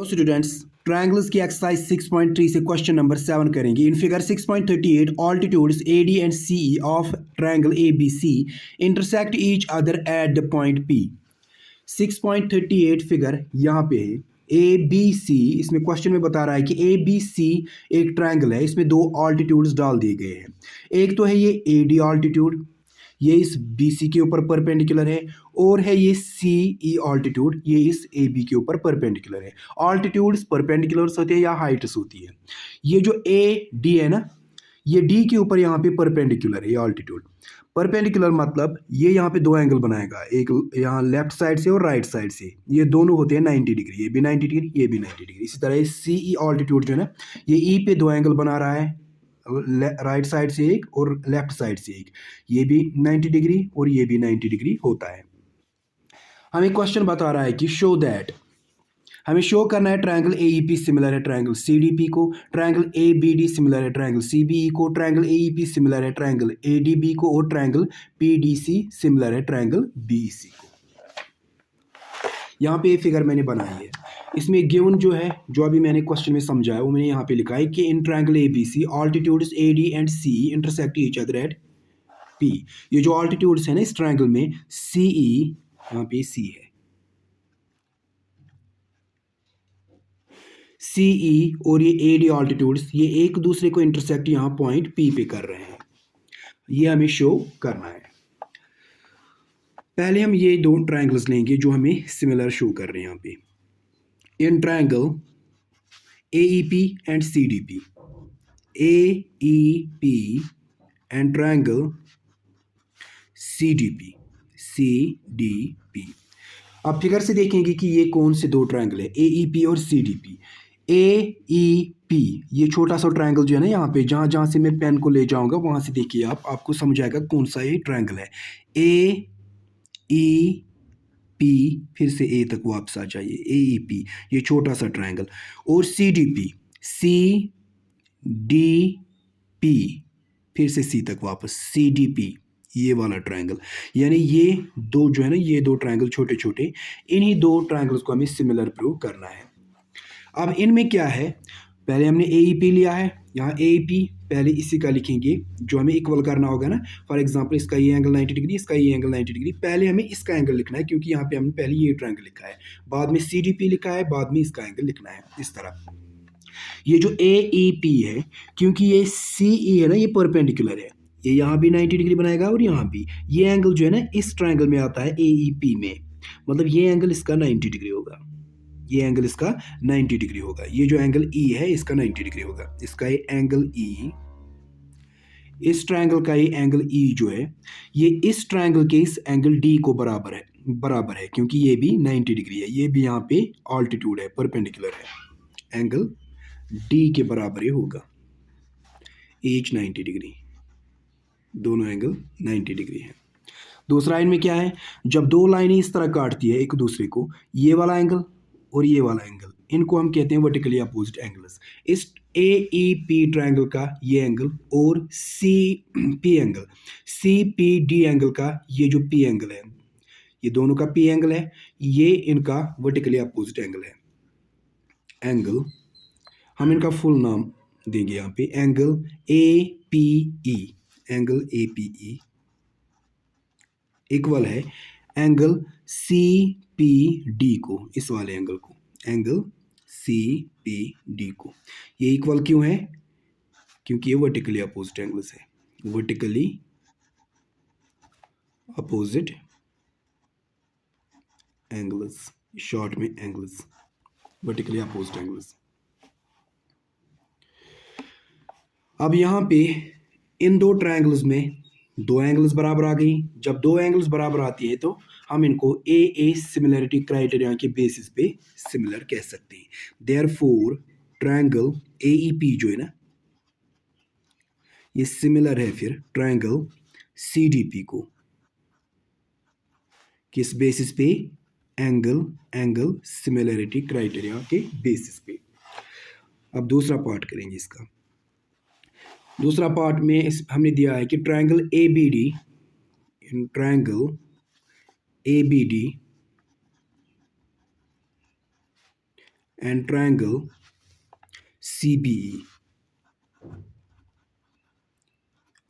तो students triangles की exercise 6.3 से क्वेश्चन नंबर 7 करेंगे। In figure 6.38 altitudes AD and CE of triangle ABC intersect each other at the point P। 6.38 figure यहाँ पे है ABC। इसमें क्वेश्चन में बता रहा है कि ABC एक ट्रायंगल है, इसमें दो ऑल्टीट्यूड्स डाल दिए गए हैं। एक तो है ये AD ऑल्टीट्यूड, ये इस BC के ऊपर परपेंडिकुलर है, और है ये CE ऑल्टीट्यूड, ये इस AB के ऊपर परपेंडिकुलर है। ऑल्टीट्यूड्स परपेंडिकुलर्स होते हैं या हाइट्स होती है। ये जो AD है ना, ये D के ऊपर यहाँ पे परपेंडिकुलर है। ये ऑल्टीट्यूड परपेंडिकुलर मतलब ये यहाँ पे दो एंगल बनाएगा, एक यहाँ लेफ्ट साइड से और राइट साइड से। ये दोनों होते हैं 90 डिग्री, ये भी 90 डिग्री, ये भी 90 डिग्री। इसी तरह CE ऑल्टीट्यूड जो है ना, ये E पे दो एंगल बना रहा है, राइट साइड से एक और लेफ्ट साइड से एक। ये भी 90 डिग्री और ये भी 90 डिग्री होता है। हमें क्वेश्चन बता रहा है कि शो दैट, हमें शो करना है ट्रायंगल AEP सिमिलर है ट्रायंगल CDP को, ट्रायंगल ABD सिमिलर है ट्रायंगल CBE को, ट्रायंगल AEP सिमिलर है ट्रायंगल ADB को, और ट्रायंगल PDC सिमिलर है ट्रायंगल BEC को। यहाँ पे ये फिगर मैंने बनाई है। इसमें गिवन जो है, जो अभी मैंने क्वेश्चन में समझाया, वो मैंने यहाँ पे लिखा है कि in triangle ABC altitudes AD and CE intersect each other at P। ये जो ऑल्टीट्यूड्स है ना इस ट्रायंगल में, CE यहाँ पे C है, CE और ये AD ऑल्टीट्यूड्स ये एक दूसरे को इंटरसेक्ट यहाँ पॉइंट P पे कर रहे हैं। ये हमें शो करना है। पहले हम ये दो ट्रायंगल्स लेंगे जो हमें सिमिलर शो कर रहे हैं यहाँ पे। In triangle AEP and CDP, AEP and triangle CDP, CDP। अब फिगर से देखेंगे कि ये कौन से दो ट्रायंगल है, AEP और CDP। AEP ये छोटा सा ट्रायंगल जो है ना, यहाँ पे जहाँ जहाँ से मैं पेन को ले जाऊंगा वहां से देखिए आपको समझ आएगा कौन सा ये ट्रायंगल है। AEP, फिर से A तक वापस आ जाइए, AEP ये छोटा सा ट्रायंगल, और CDP, CDP फिर से C तक वापस, CDP ये वाला ट्रायंगल। यानी ये दो जो है ना, ये दो ट्रायंगल छोटे छोटे, इन्हीं दो ट्रायंगल्स को हमें सिमिलर प्रूव करना है। अब इनमें क्या है, पहले हमने AEP लिया है, यहाँ AEP पहले इसी का लिखेंगे जो हमें इक्वल करना होगा ना। फॉर एग्जांपल इसका ये एंगल 90 डिग्री, इसका ये एंगल 90 डिग्री, पहले हमें इसका एंगल लिखना है क्योंकि यहाँ पे हमने पहले ये ट्रायंगल लिखा है, बाद में CDP लिखा है, बाद में इसका एंगल लिखना है इस तरह। ये जो AEP है, क्योंकि ये CE है ना, ये परपेंडिकुलर है, ये यहाँ भी 90 डिग्री बनाएगा और यहाँ भी। ये एंगल जो है ना इस ट्रायंगल में आता है AEP में, मतलब ये एंगल इसका 90 डिग्री होगा, ये एंगल इसका 90 डिग्री होगा। ये जो एंगल E है इसका 90 डिग्री होगा, इसका ये एंगल E, इस ट्रायंगल का ये एंगल E जो है, ये इस ट्रायंगल के इस एंगल D को बराबर है क्योंकि ये भी 90 डिग्री है, ये भी यहाँ पे ऑल्टीट्यूड है, परपेंडिकुलर है, एंगल D के बराबर ही होगा। H 90 डिग्री, दोनों एंगल 90 डिग्री है। दूसरा इनमें क्या है, जब दो लाइनें इस तरह काटती है एक दूसरे को, ये वाला एंगल और ये वाला एंगल, इनको हम कहते हैं वर्टिकली अपोजिट एंगल्स। इस AEP ट्रायंगल का ये एंगल और CP एंगल, CPD एंगल का ये जो P एंगल है, ये दोनों का P एंगल है, ये इनका वर्टिकली अपोजिट एंगल है। एंगल हम इनका फुल नाम देंगे यहाँ पे, angle APE, angle APE equal है एंगल CPD को, इस वाले एंगल को, एंगल CPD को। ये इक्वल क्यों है, क्योंकि ये वर्टिकली अपोजिट एंगल्स है, वर्टिकली अपोजिट एंगल्स, शॉर्ट में एंगल्स, वर्टिकली अपोजिट एंगल्स। अब यहाँ पे इन दो ट्रायंगल्स में दो एंगल्स बराबर आ गई। जब दो एंगल्स बराबर आती है तो हम इनको AA सिमिलरिटी क्राइटेरिया के बेसिस पे सिमिलर कह सकते हैं। देयरफॉर ट्रायंगल AEP जो है ना, ये सिमिलर है फिर ट्रायंगल CDP को, किस बेसिस पे, एंगल सिमिलरिटी क्राइटेरिया के बेसिस पे। अब दूसरा पार्ट करेंगे इसका। दूसरा पार्ट में हमने दिया है कि triangle ABD, in triangle ABD and triangle CBE।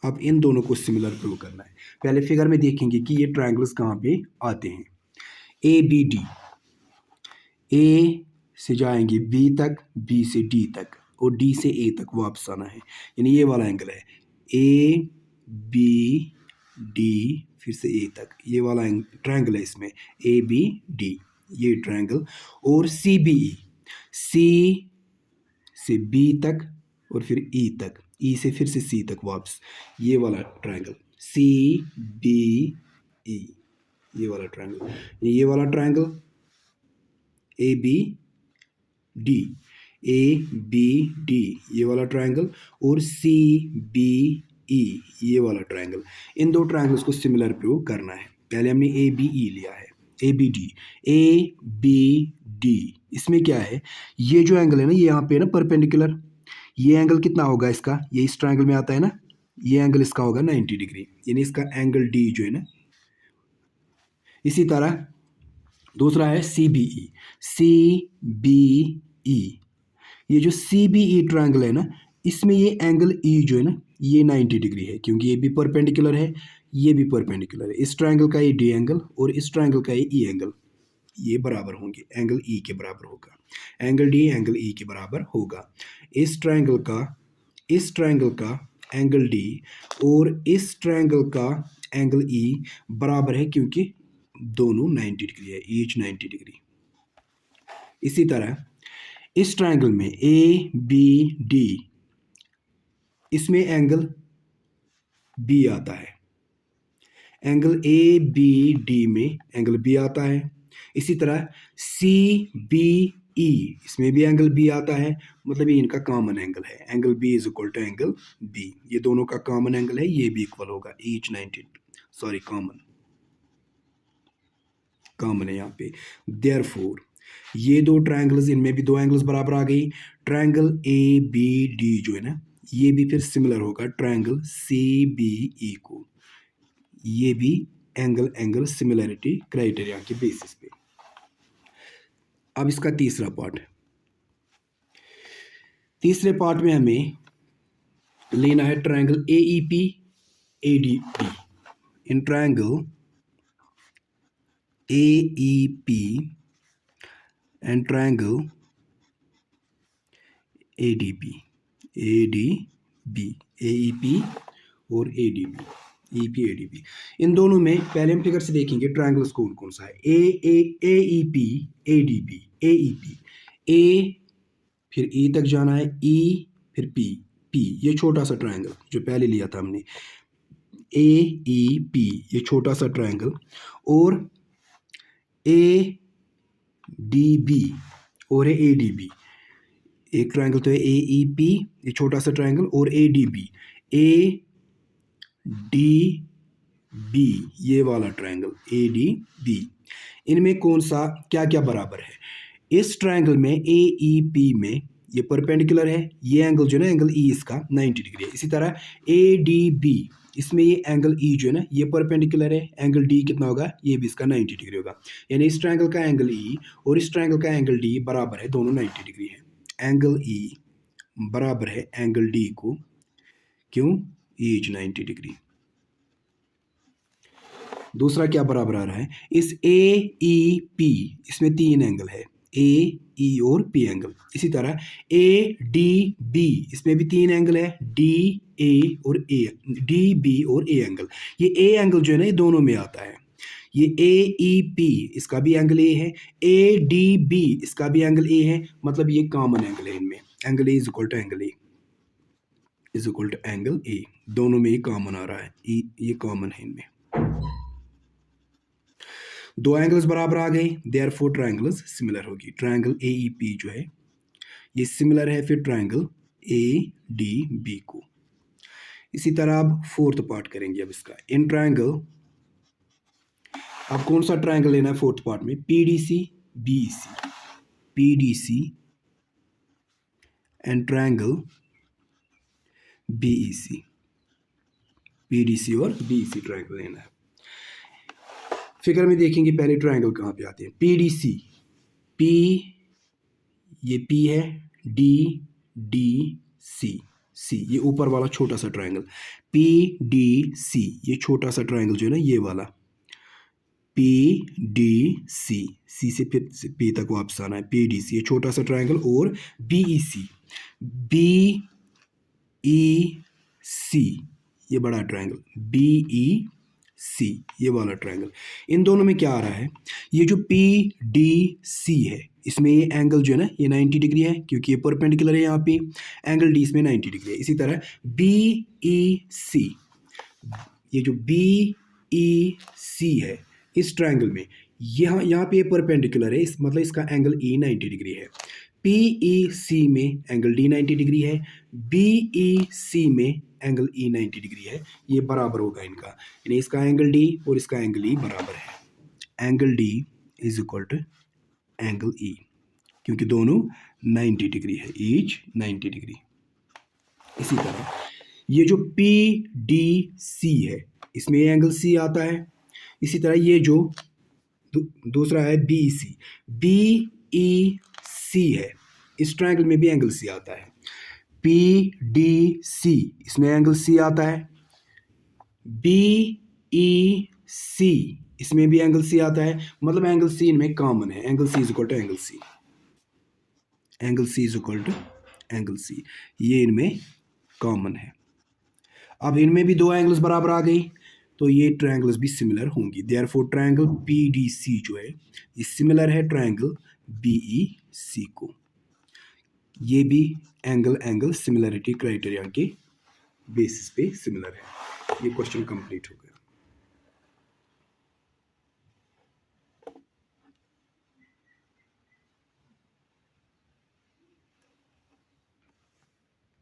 अब इन दोनों को सिमिलर प्रूव करना है। पहले फिगर में देखेंगे कि ये ट्रायंगल्स कहाँ पे आते हैं। ABD, A से जाएंगे B तक, B से D तक और D से A तक वापस आना है, यानी ये वाला एंगल है ABD, फिर से A तक, ये वाला ट्रायंगल है इसमें ABD, ये ट्रायंगल। और CBE, C से B तक और फिर E तक, E से फिर से C तक वापस, ये वाला ट्रायंगल CBE, ये वाला ट्रायंगल, ये वाला ट्रायंगल ABD, ये वाला ट्रायंगल और CBE, ये वाला ट्रायंगल। इन दो ट्रायंगल्स को सिमिलर प्रूव करना है। पहले हमने ABE लिया है, ABD, इसमें क्या है, ये जो एंगल है ना, ये यहाँ पे है ना परपेंडिकुलर, ये एंगल कितना होगा इसका, ये इस ट्रायंगल में आता है ना, ये एंगल इसका होगा 90 डिग्री, यानी इसका एंगल D जो है ना। इसी तरह दूसरा है CBE, ये जो CBE ट्रायंगल है ना, इसमें ये एंगल E जो है ना, ये 90 डिग्री है, क्योंकि ये भी परपेंडिकुलर है, ये भी परपेंडिकुलर है। इस ट्रायंगल का ये D एंगल और इस ट्रायंगल का ये E एंगल, ये बराबर होंगे, एंगल E के बराबर होगा, एंगल D एंगल E के बराबर होगा। इस ट्रायंगल का एंगल D और इस ट्रायंगल का एंगल E बराबर है, क्योंकि दोनों 90 डिग्री है, ईच 90 डिग्री। इसी तरह इस ट्रायंगल में ABD, इसमें एंगल B आता है, एंगल ABD में एंगल B आता है। इसी तरह CBE, इसमें भी एंगल B आता है, मतलब ये इनका कॉमन एंगल है, angle B is equal to angle B, ये दोनों का कॉमन एंगल है, ये भी इक्वल होगा, ईच 90, सॉरी कॉमन है यहाँ पे। देयरफॉर ये दो ट्रायंगल्स, इनमें भी दो एंगल्स बराबर आ गई। ट्रायंगल ABD जो है ना, ये भी फिर सिमिलर होगा ट्रायंगल CBE को, ये भी एंगल सिमिलरिटी क्राइटेरिया के बेसिस पे। अब इसका तीसरा पार्ट, तीसरे पार्ट में हमें लेना है triangle AEP ADP। In triangle AEP and triangle ADP AEP और ADP, इन दोनों में पहले हम फिगर से देखेंगे ट्रायंगल्स कौन कौन सा है। AEP ADP, A फिर E तक जाना है, E फिर P, ये छोटा सा ट्रायंगल जो पहले लिया था हमने, AEP, ये छोटा सा ट्रायंगल, और ADB और ADB, एक ट्रायंगल तो है AEP, ये छोटा सा ट्रायंगल, और ADB, ये वाला ट्रायंगल ADB, इनमें कौन सा क्या क्या बराबर है। इस ट्रायंगल में AEP में ये परपेंडिकुलर है, ये एंगल जो है ना, एंगल E इसका 90 डिग्री है। इसी तरह ADB, इसमें ये एंगल E जो है ना, ये परपेंडिकुलर है, एंगल D कितना होगा, ये भी इसका 90 डिग्री होगा, यानी इस ट्रायंगल का एंगल E और इस ट्रायंगल का एंगल D बराबर है, दोनों 90 डिग्री है। एंगल E बराबर है एंगल D को, क्यों, ईच 90 डिग्री। दूसरा क्या बराबर आ रहा है, इस AEP, इसमें तीन एंगल है, A, E और P एंगल। इसी तरह ADB, इसमें भी तीन एंगल है, DB और A एंगल। ये A एंगल जो है ना, ये दोनों में आता है। ये AEP, इसका भी एंगल A है, ADB, इसका भी एंगल A है, मतलब ये कॉमन एंगल है इनमें, angle A is equal to angle A, दोनों में ये कॉमन आ रहा है, ये कॉमन है इनमें। दो एंगल्स बराबर आ गए, देयरफॉर ट्रायंगल्स सिमिलर होगी। ट्रायंगल AEP जो है ये सिमिलर है फिर ट्रायंगल ADB को। इसी तरह अब फोर्थ पार्ट करेंगे। अब इसका इन ट्रायंगल, अब कौन सा ट्रायंगल लेना है फोर्थ पार्ट में, PDC and triangle BEC, PDC और BEC ट्रायंगल लेना है। फिगर में देखेंगे पहले ट्रायंगल कहाँ पे आते हैं। PDC, P ये P है, D D C C, ये ऊपर वाला छोटा सा ट्रायंगल, P D C, ये छोटा सा ट्रायंगल जो है ना ये वाला P D C, C से फिर P तक वापस आना है, P D C, ये छोटा सा ट्रायंगल, और B E C, B E C, ये बड़ा ट्रायंगल, B E C, ये वाला ट्रायंगल। इन दोनों में क्या आ रहा है, ये जो P D C है इसमें ये एंगल जो है ना ये 90 डिग्री है, क्योंकि ये परपेंडिकुलर है यहाँ पे, एंगल D इसमें 90 डिग्री है। इसी तरह B E C, ये जो B E C है इस ट्रायंगल में, यहाँ पे ये परपेंडिकुलर है, इस मतलब इसका एंगल E 90 डिग्री है। P E C में एंगल D 90 डिग्री है, B E C में एंगल E 90 डिग्री है। ये बराबर होगा इनका, यानी इसका एंगल D और इसका एंगल E बराबर है। Angle D is equal to angle E, क्योंकि दोनों 90 डिग्री है, ईच 90 डिग्री। इसी तरह ये जो P D C है इसमें ये एंगल C आता है। इसी तरह ये जो दूसरा है B E C, B E C है, इस ट्रायंगल में भी एंगल C आता है। P D C, इसमें एंगल C आता है। B E C, इसमें भी एंगल C आता है, मतलब एंगल C इनमें कॉमन है। Angle C is equal to angle C, angle C is equal to angle C, ये इनमें कॉमन है। अब इनमें भी दो एंगल्स बराबर आ गई, तो ये ट्रायंगल्स भी सिमिलर होंगी। देयरफॉर ट्रायंगल PDC जो है ये सिमिलर है ट्रायंगल BEC को। ये भी एंगल सिमिलरिटी क्राइटेरिया के बेसिस पे सिमिलर है। ये क्वेश्चन कंप्लीट हो गया।